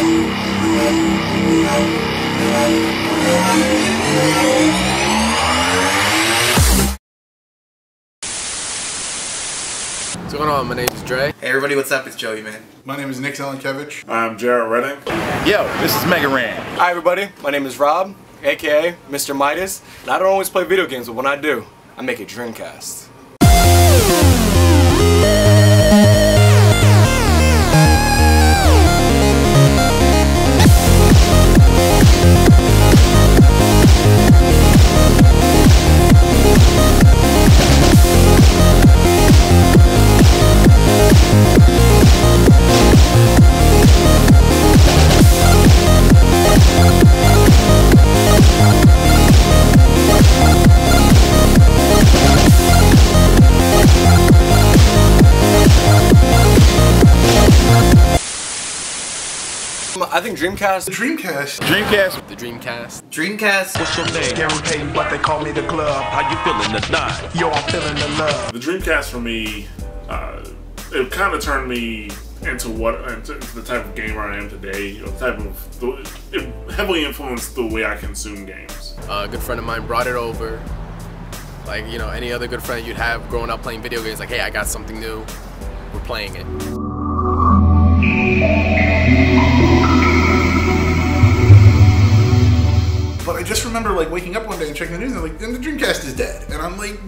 What's going on? My name is Dre. Hey everybody, what's up? It's Joey, man. My name is Zielenkievicz. I'm Jarret Redding. Yo, this is Megaran. Hi everybody, my name is Rob, aka Mr. Midas. And I don't always play video games, but when I do, I make a Dreamcast. I think Dreamcast. The Dreamcast. Dreamcast. The Dreamcast. Dreamcast. What's your name? Scary Payton, but they call me the club. How you feeling tonight? Yo, I'm feeling the love. The Dreamcast for me, it kind of turned me into the type of gamer I am today. It heavily influenced the way I consume games. A good friend of mine brought it over. Like, you know, any other good friend you'd have growing up playing video games, like, hey, I got something new, we're playing it. But I just remember like waking up one day and checking the news and like, and the Dreamcast is dead. And I'm like,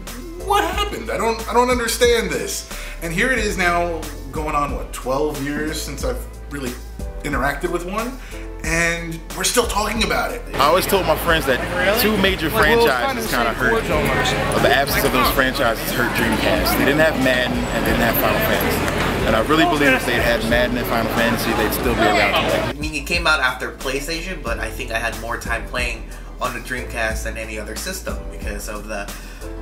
what happened? I don't understand this. And here it is now going on, what, 12 years since I've really interacted with one? And we're still talking about it. I always told my friends that two major franchises kind of hurt, or the absence of those franchises hurt Dreamcast. They didn't have Madden and they didn't have Final Fantasy. And I really believe if they'd had Madden and Final Fantasy, they'd still be around today. I mean, it came out after PlayStation, but I think I had more time playing on the Dreamcast than any other system because of the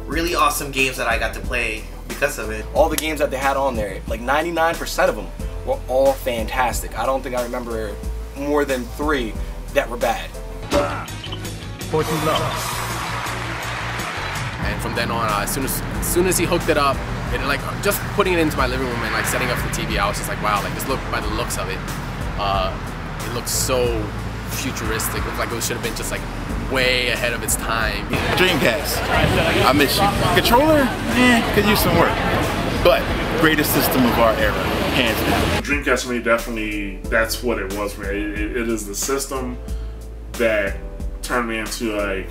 really awesome games that I got to play because of it. All the games that they had on there, like 99% of them were all fantastic. I don't think I remember more than 3 that were bad. And from then on, as soon as he hooked it up, and like just putting it into my living room and like setting up the TV, I was just like, wow, like just look by the looks of it, it looks so futuristic. It looked like it should have been just like way ahead of its time. Dreamcast, I miss you. Controller, could use some work, but greatest system of our era, hands down. Dreamcast for me, definitely, that's what it was for me. It is the system that turned me into like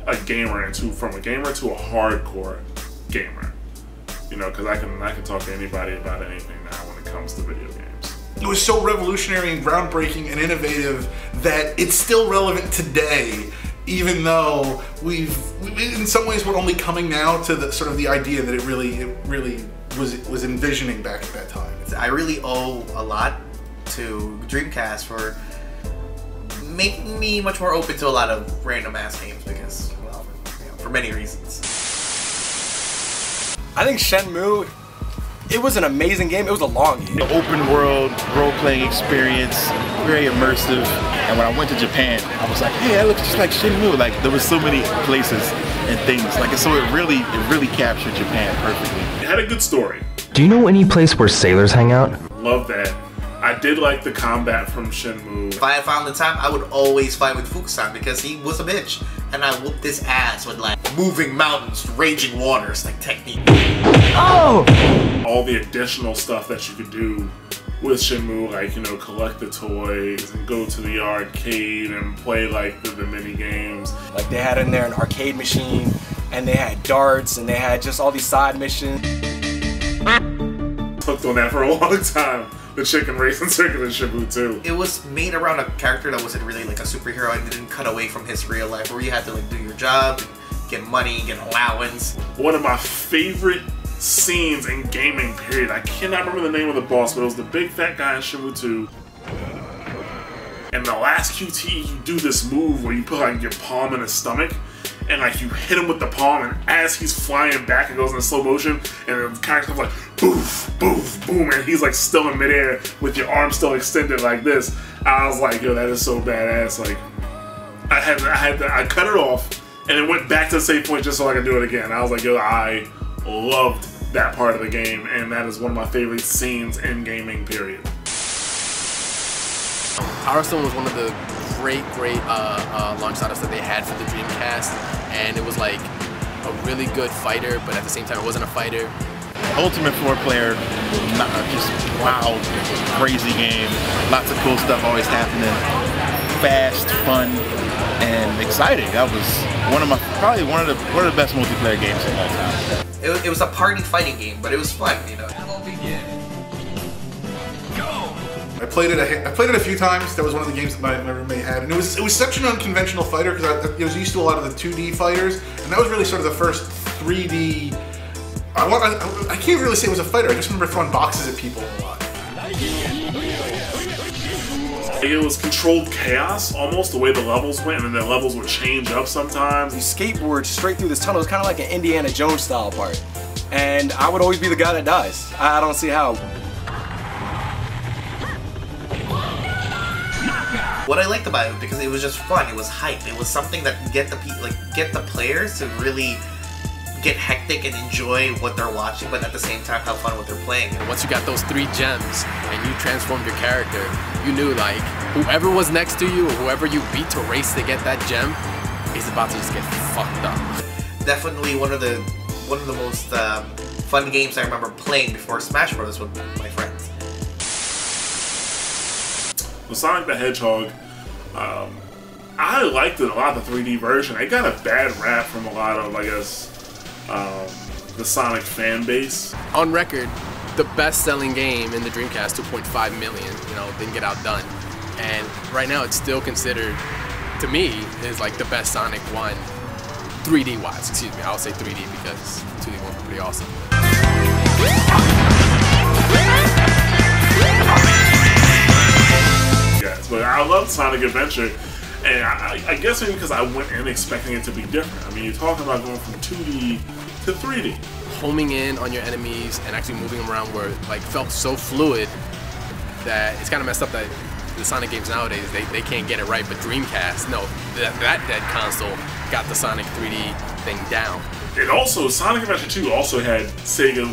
a gamer, from a gamer to a hardcore gamer. You know, because I can talk to anybody about anything now when it comes to video games. It was so revolutionary and groundbreaking and innovative that it's still relevant today, even though we've in some ways we're only coming now to the sort of the idea that it really was envisioning back at that time. I really owe a lot to Dreamcast for making me much more open to a lot of random ass games because, well, you know, for many reasons. I think Shenmue, it was an amazing game. It was a long game. The open world, role-playing experience, very immersive. And when I went to Japan, I was like, hey, that looks just like Shenmue. Like there was so many places and things. Like so it really captured Japan perfectly. It had a good story. Do you know any place where sailors hang out? Love that. I did like the combat from Shenmue. If I had found the time, I would always fight with Fukuoka because he was a bitch. And I whooped his ass with like moving mountains, raging waters, like technique. Oh! All the additional stuff that you could do with Shenmue, like, you know, collect the toys and go to the arcade and play like the mini games. Like they had in there an arcade machine, and they had darts, and they had just all these side missions. Hooked on that for a long time. The chicken racing circuit in Shenmue 2. It was made around a character that wasn't really like a superhero and didn't cut away from his real life, where you had to like do your job, and get money, get allowance. One of my favorite scenes in gaming, period. I cannot remember the name of the boss, but it was the big fat guy in Shenmue 2. And the last QT, you do this move where you put like your palm in his stomach, and like you hit him with the palm, and as he's flying back, it goes in slow motion, and the character's like boof, boof, boom, and he's like still in midair with your arm still extended like this. I was like, yo, that is so badass. Like, I cut it off, and it went back to the save point just so I could do it again. I was like, yo, I loved that part of the game, and that is one of my favorite scenes in gaming, period. Power Stone was one of the great launch titles that they had for the Dreamcast, and it was like a really good fighter, but at the same time it wasn't a fighter. Ultimate 4-player, just wow, crazy game. Lots of cool stuff always happening. Fast, fun, and exciting. That was probably one of the best multiplayer games of all time. It was a party fighting game, but it was fun, you know. I played it a few times. That was one of the games that my roommate had, and it was such an unconventional fighter because I was used to a lot of the 2D fighters, and that was really sort of the first 3D. I can't really say it was a fighter. I just remember throwing boxes at people a lot. It was controlled chaos, almost the way the levels went, and then the levels would change up sometimes. You skateboard straight through this tunnel. It's kind of like an Indiana Jones style part, and I would always be the guy that dies. I don't see how. What I liked about it because it was just fun. It was hype. It was something that get the players to really get hectic and enjoy what they're watching, but at the same time have fun what they're playing. And once you got those 3 gems and you transformed your character, you knew like whoever was next to you or whoever you beat to race to get that gem is about to just get fucked up. Definitely one of the most fun games I remember playing before Smash Bros. With my friends. With Sonic the Hedgehog, I liked it a lot, the 3D version. It got a bad rap from a lot of, I guess, the Sonic fan base. On record, the best-selling game in the Dreamcast, 2.5 million, you know, didn't get outdone. And right now it's still considered, to me, is like the best Sonic 1 3D-wise. Excuse me, I'll say 3D because 2D ones were pretty awesome. Yes, but I love Sonic Adventure. And I guess maybe because I went in expecting it to be different. I mean, you're talking about going from 2D to 3D. Homing in on your enemies and actually moving them around where it like felt so fluid that it's kind of messed up that the Sonic games nowadays, they can't get it right, but Dreamcast, no, that dead console got the Sonic 3D thing down. And also, Sonic Adventure 2 also had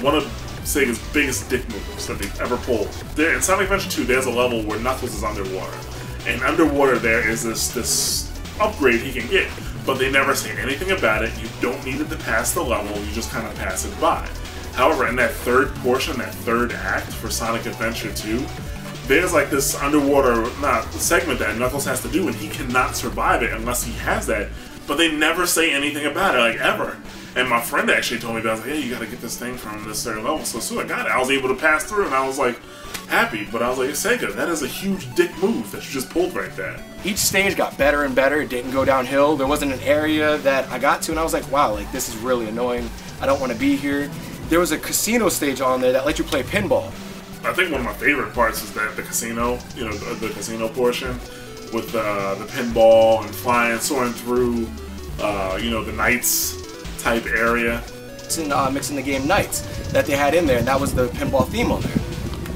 one of Sega's biggest dick moves that they've ever pulled. In Sonic Adventure 2, there's a level where Knuckles is underwater. And underwater there is this upgrade he can get, but they never say anything about it. You don't need it to pass the level, you just kind of pass it by. However, in that third portion, that third act for Sonic Adventure 2, there's like this underwater segment that Knuckles has to do, and he cannot survive it unless he has that, but they never say anything about it, like ever. And my friend actually told me that, I was like, hey, you gotta get this thing from this certain level. So as soon as I got it, I was able to pass through, and I was like, happy, but I was like, Sega, that is a huge dick move that you just pulled right there. Each stage got better and better. It didn't go downhill. There wasn't an area that I got to and I was like, wow, like this is really annoying. I don't want to be here. There was a casino stage on there that let you play pinball. I think one of my favorite parts is that the casino, you know, the casino portion with the pinball and flying, soaring through, you know, the Knights type area. Mixing the game Knights that they had in there, and that was the pinball theme on there.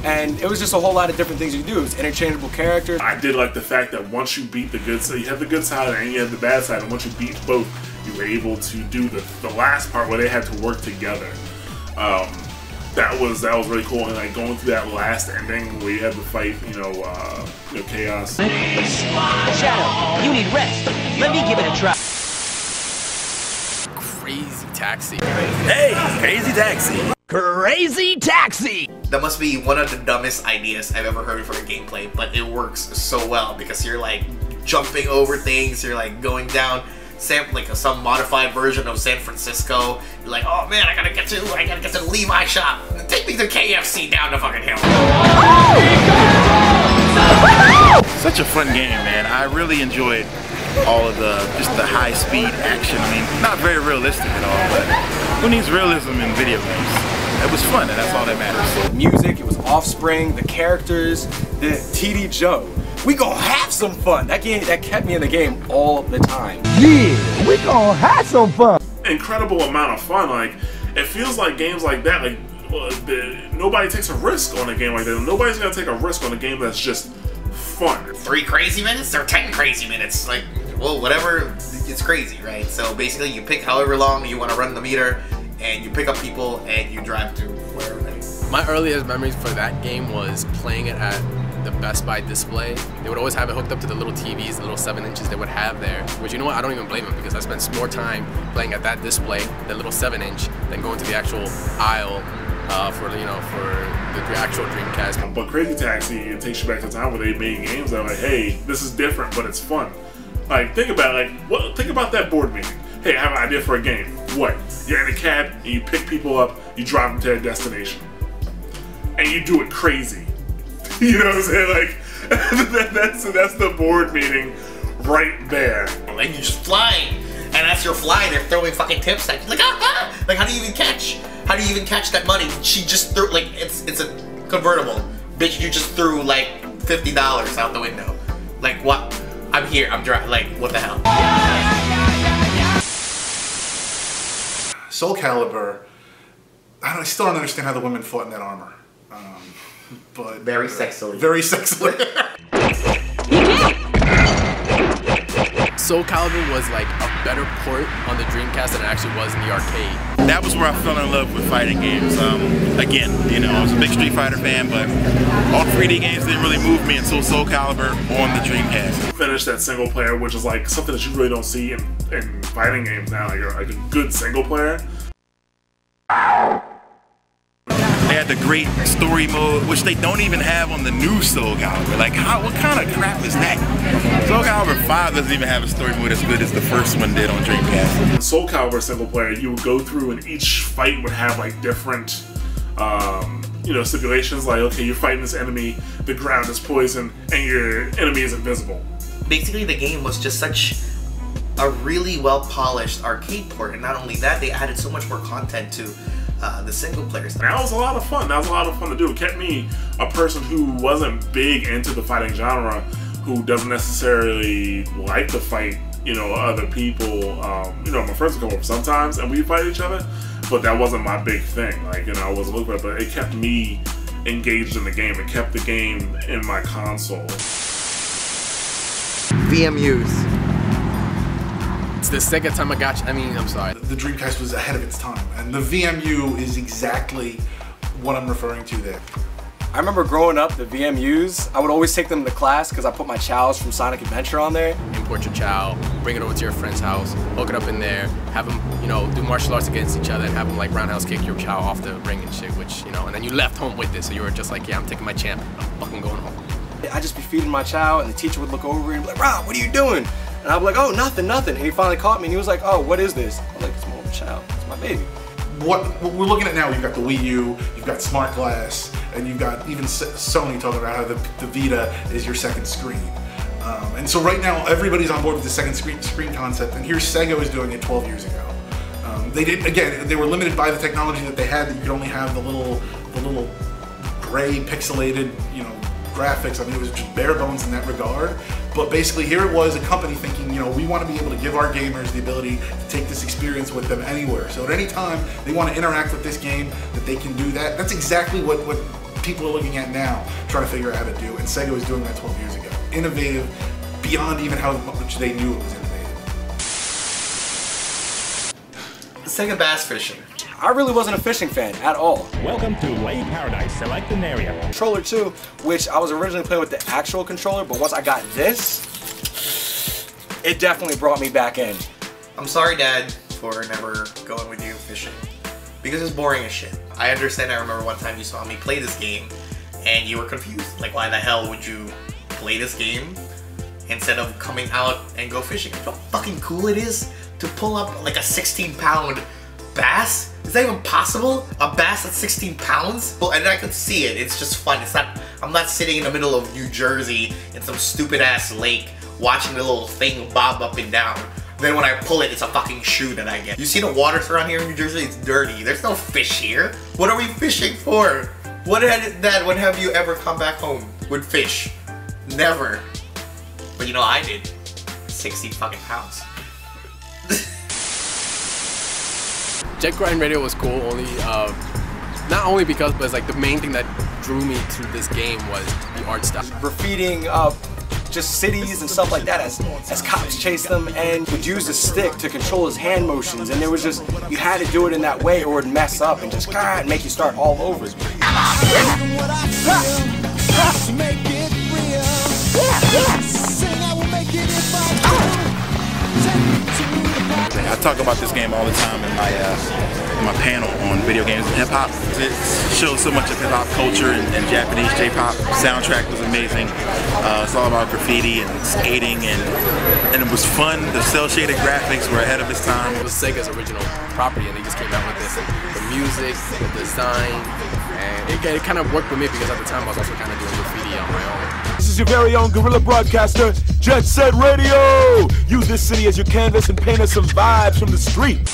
And it was just a whole lot of different things you do. It's interchangeable characters. I did like the fact that once you beat the good side, you have the good side and you have the bad side, and once you beat both, you were able to do the last part where they had to work together. That was really cool, and like going through that last ending where you had to fight, you know, Chaos. Shadow, you need rest. Let me give it a try. Crazy Taxi. Hey, Crazy Taxi. Crazy Taxi! That must be one of the dumbest ideas I've ever heard for a gameplay, but it works so well because you're like jumping over things, you're like going down some modified version of San Francisco. You're like, oh man, I gotta get to Levi shop. Take me to KFC down the fucking hill. Such a fun game, man. I really enjoyed all of the high-speed action. I mean, not very realistic at all, but who needs realism in video games? It was fun, and that's all that matters. The music, it was Offspring, the characters, the TD Joe. We gonna have some fun. That kept me in the game all the time. Yeah, we gonna have some fun. Incredible amount of fun. Like, it feels like games like that, like nobody takes a risk on a game like that. Nobody's gonna take a risk on a game that's just fun. 3 crazy minutes or 10 crazy minutes? Like, well, whatever. It's crazy, right? So basically, you pick however long you want to run the meter, and you pick up people and you drive to wherever they My earliest memories for that game was playing it at the Best Buy display. They would always have it hooked up to the little TVs, the little 7 inches they would have there. Which, you know what, I don't even blame them, because I spent more time playing at that display, that little 7-inch, than going to the actual aisle for the actual Dreamcast. But Crazy Taxi, it takes you back to the time where they made games that are like, hey, this is different, but it's fun. Like, think about it, think about that board meeting. Hey, I have an idea for a game. What? You're in a cab and you pick people up, you drive them to their destination, and you do it crazy. You know what I'm saying? Like, that's the board meeting right there. Like, you're just flying, and as you're flying, they're throwing fucking tips at you. Like, ah! Like, how do you even catch that money? She just threw, like, it's a convertible. Bitch, you just threw, like, $50 out the window. Like, what? I'm here, I'm driving. Like, what the hell? Soul Calibur, I still don't understand how the women fought in that armor. But very sexily. Very sexily. Soul Calibur was like a better port on the Dreamcast than it actually was in the arcade. That was where I fell in love with fighting games. Again, you know, I was a big Street Fighter fan, but all 3D games didn't really move me until Soul Calibur on the Dreamcast. Finish that single player, which is like something that you really don't see in fighting games now. Like a good single player. They had the great story mode, which they don't even have on the new Soul Calibur. Like, what kind of crap is that? Soul Calibur 5 doesn't even have a story mode as good as the first one did on Dreamcast. In Soul Calibur single player, you would go through and each fight would have like different, you know, stipulations. Like, okay, you're fighting this enemy, the ground is poison, and your enemy is invisible. Basically, the game was just such a really well-polished arcade port, and not only that, they added so much more content to the single players. That was a lot of fun. That was a lot of fun to do. It kept me, a person who wasn't big into the fighting genre, who doesn't necessarily like to fight, you know, other people. You know, my friends would come over sometimes and we'd fight each other, but that wasn't my big thing. Like, you know, I wasn't looking at it, but it kept me engaged in the game. It kept the game in my console. VMUs. It's the Sega Tamagotchi. I mean, I'm sorry. The Dreamcast was ahead of its time, and the VMU is exactly what I'm referring to there. I remember growing up, the VMUs, I would always take them to class because I put my chows from Sonic Adventure on there. Import your chow, bring it over to your friend's house, hook it up in there, have them, you know, do martial arts against each other, and have them like roundhouse kick your chow off the ring and shit, which, you know, and then you left home with it, so you were just like, yeah, I'm taking my champ, I'm fucking going home. I'd just be feeding my chow, and the teacher would look over and be like, Rob, what are you doing? And I'd be like, oh, nothing, nothing. And he finally caught me, and he was like, oh, what is this? I'm like, it's my own child, it's my baby. What we're looking at now, you've got the Wii U, you've got Smart Glass, and you've got even Sony talking about how the Vita is your second screen. And so right now, everybody's on board with the second screen concept, and here Sega was doing it 12 years ago. They did, again, they were limited by the technology that they had, that you could only have the little gray pixelated, you know, graphics. I mean, it was just bare bones in that regard. But basically, here it was, a company thinking, you know, we want to be able to give our gamers the ability to take this experience with them anywhere. So at any time they want to interact with this game, that they can do that. That's exactly what people are looking at now, trying to figure out how to do. And Sega was doing that 12 years ago. Innovative beyond even how much they knew it was innovative. Sega bass fishing. I really wasn't a fishing fan at all. Welcome to Lake Paradise. Select an area. Controller 2, which I was originally playing with the actual controller, but once I got this, it definitely brought me back in. I'm sorry, Dad, for never going with you fishing, because it's boring as shit. I understand. I remember one time you saw me play this game, and you were confused. Like, why the hell would you play this game instead of coming out and go fishing? You know how fucking cool it is to pull up like a 16-pound bass? Is that even possible? A bass at 16 pounds? Well, and I could see it. It's just fun. It's not. I'm not sitting in the middle of New Jersey in some stupid ass lake watching the little thing bob up and down. Then when I pull it, it's a fucking shoe that I get. You see the waters around here in New Jersey? It's dirty. There's no fish here. What are we fishing for? When have you ever come back home with fish? Never. But you know I did. 60 fucking pounds. Jet Grind Radio was cool only, not only because, but it's like the main thing that drew me to this game was the art style. Graffitiing up just cities and stuff like that as cops chased them, and would use a stick to control his hand motions, and there was just, you had to do it in that way or it would mess up and just make you start all over. I talk about this game all the time in my panel on video games and hip-hop. It shows so much of hip-hop culture and Japanese J-pop. Soundtrack was amazing. It's all about graffiti and skating, and it was fun. The cel-shaded graphics were ahead of its time. It was Sega's original property, and they just came out with this. The music, the design, and it kind of worked with me because at the time I was also kind of doing graffiti on my own. This is your very own guerrilla broadcaster, Jet Radio! Use this city as your canvas and paint us some vibes from the street.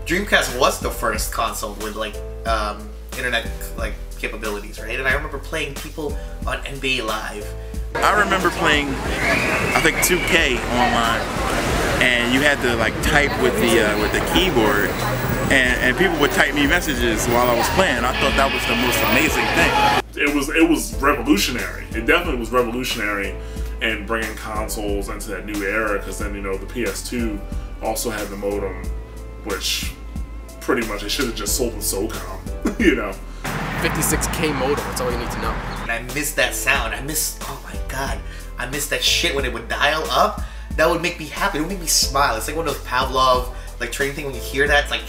Dreamcast was the first console with like internet like capabilities, right? And I remember playing people on NBA Live. I remember playing, I think 2K online, and you had to like type with the keyboard, and people would type me messages while I was playing. I thought that was the most amazing thing. It was revolutionary. It definitely was revolutionary in bringing consoles into that new era, because then, you know, the PS2 also had the modem, which pretty much it should have just sold in SOCOM, you know. 56K modem, that's all you need to know. And I miss that sound. Oh my god, I miss that shit when it would dial up. That would make me happy. It would make me smile. It's like one of those Pavlov like training thing when you hear that. It's like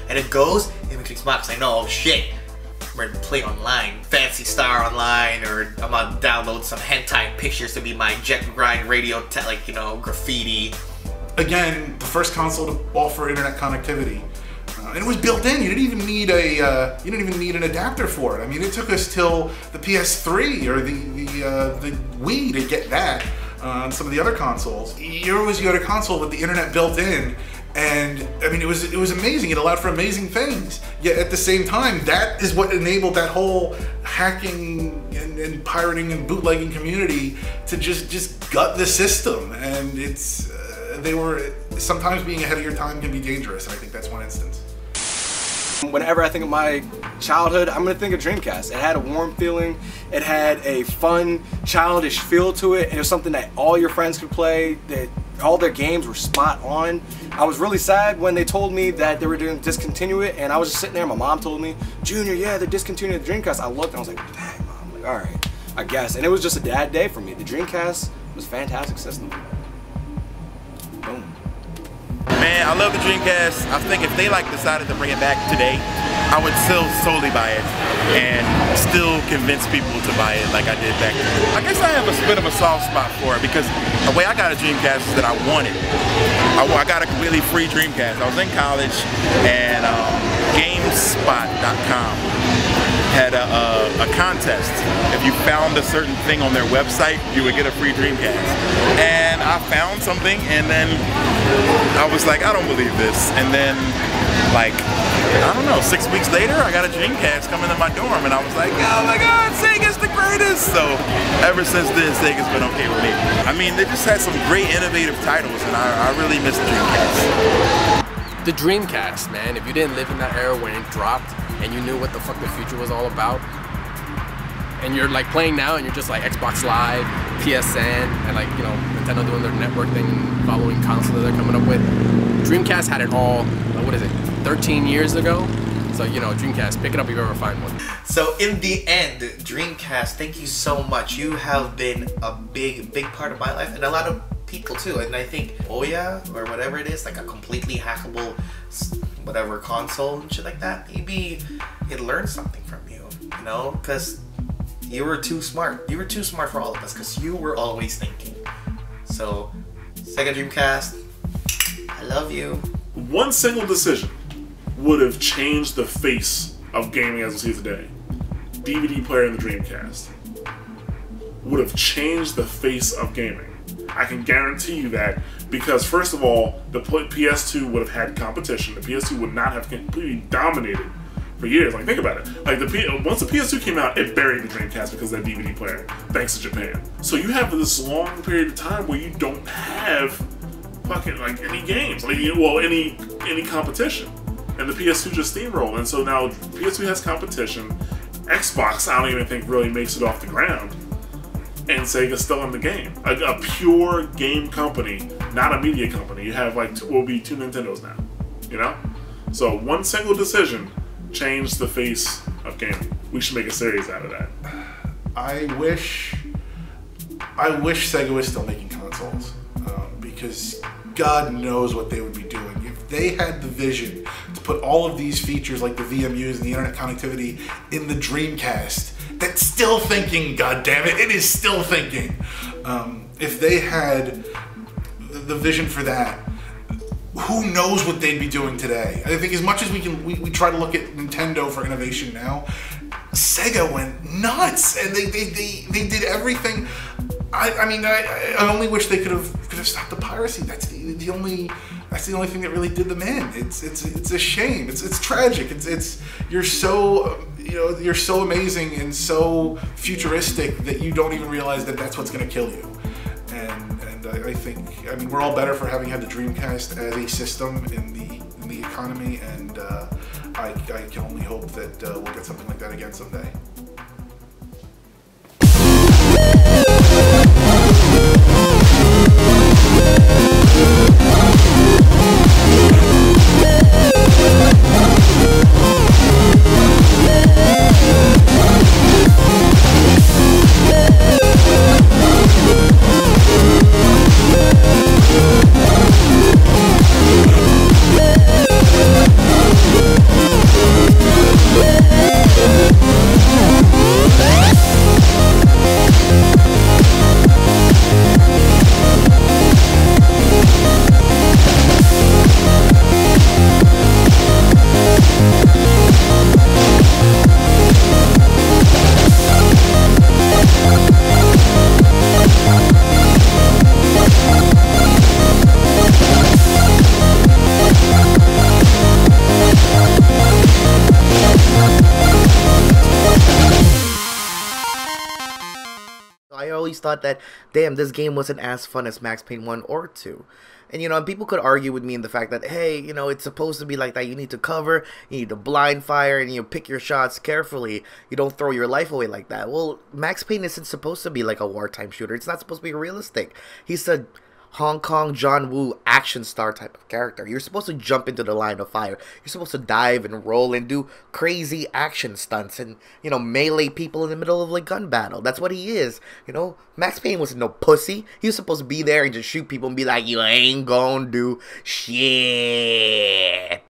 and it goes, it makes me smile because I know, oh shit, I'm ready to play online, Fancy Star online, or I'm gonna download some hentai pictures to be my jet grind radio, like, you know, graffiti. Again, the first console to offer internet connectivity, and it was built in. You didn't even need an adapter for it. I mean, it took us till the PS3 or the Wii to get that. On some of the other consoles, you had a console with the internet built in, and I mean, it was amazing. It allowed for amazing things. Yet at the same time, that is what enabled that whole hacking and pirating and bootlegging community to just gut the system. And it's they were sometimes being ahead of your time can be dangerous, and I think that's one instance. Whenever I think of my childhood, I'm gonna think of Dreamcast. It had a warm feeling, it had a fun, childish feel to it, and it was something that all your friends could play, that all their games were spot on. I was really sad when they told me that they were doing discontinue it, and I was just sitting there, my mom told me, Junior, yeah, they're discontinuing the Dreamcast. I looked and I was like, dang, Mom, I'm like, alright, I guess. And it was just a dad day for me. The Dreamcast was a fantastic system. Boom. Man, I love the Dreamcast. I think if they decided to bring it back today, I would still solely buy it and still convince people to buy it like I did back then. I guess I have a bit of a soft spot for it because the way I got a Dreamcast is that I wanted. I got a completely free Dreamcast. I was in college, and GameSpot.com had a contest. If you found a certain thing on their website, you would get a free Dreamcast. And I found something, and then I was like, I don't believe this. And then, like, I don't know, 6 weeks later, I got a Dreamcast coming to my dorm, and I was like, oh my god, Sega's the greatest! So, ever since then, Sega's been okay with me. I mean, they just had some great innovative titles, and I really miss the Dreamcast. The Dreamcast, man, if you didn't live in that era when it dropped, and you knew what the fuck the future was all about, and you're like playing now, and you're just like Xbox Live, PSN, and like, you know, Nintendo doing their network thing and following consoles that they're coming up with. Dreamcast had it all, what is it, 13 years ago? So, you know, Dreamcast, pick it up if you ever find one. So in the end, Dreamcast, thank you so much. You have been a big part of my life, and a lot of people too. And I think Oya, or whatever it is, like a completely hackable whatever console and shit like that, maybe it learned something from you, you know, because you were too smart. You were too smart for all of us, because you were always thinking. So, Sega Dreamcast, I love you. One single decision would have changed the face of gaming as we see it today. DVD player in the Dreamcast would have changed the face of gaming. I can guarantee you that, because first of all, the PS2 would have had competition. The PS2 would not have completely dominated for years. Like, think about it. Like, once the PS2 came out, it buried the Dreamcast because of that DVD player, thanks to Japan. So you have this long period of time where you don't have fucking like any games, like, well, any competition. and the PS2 just steamrolled. And so now PS2 has competition. Xbox, I don't even think really makes it off the ground. And Sega's still in the game. A pure game company, not a media company. You have like will be two Nintendos now, you know? So one single decision changed the face of gaming. We should make a series out of that. I wish Sega was still making consoles, because God knows what they would be doing. If they had the vision to put all of these features like the VMUs and the internet connectivity in the Dreamcast, that's still thinking, God damn it, it is still thinking. If they had the vision for that, who knows what they'd be doing today? I think as much as we try to look at Nintendo for innovation now, Sega went nuts, and they did everything. I only wish they could have stopped the piracy. That's the only thing that really did them in. It's a shame. It's tragic. You're so you're so amazing and so futuristic that you don't even realize that that's what's going to kill you. And I think we're all better for having had the Dreamcast as a system in the economy, and I can only hope that we'll get something like that again someday. Thought that, damn, this game wasn't as fun as Max Payne 1 or 2. And, and people could argue with me in the fact that, hey, it's supposed to be like that. You need to cover, you need to blind fire, and you pick your shots carefully. You don't throw your life away like that. Well, Max Payne isn't supposed to be like a wartime shooter. It's not supposed to be realistic. He's a Hong Kong John Woo action star type of character. You're supposed to jump into the line of fire. You're supposed to dive and roll and do crazy action stunts and, melee people in the middle of a gun battle. That's what he is. Max Payne wasn't no pussy. He was supposed to be there and just shoot people and be like, you ain't gonna do shit.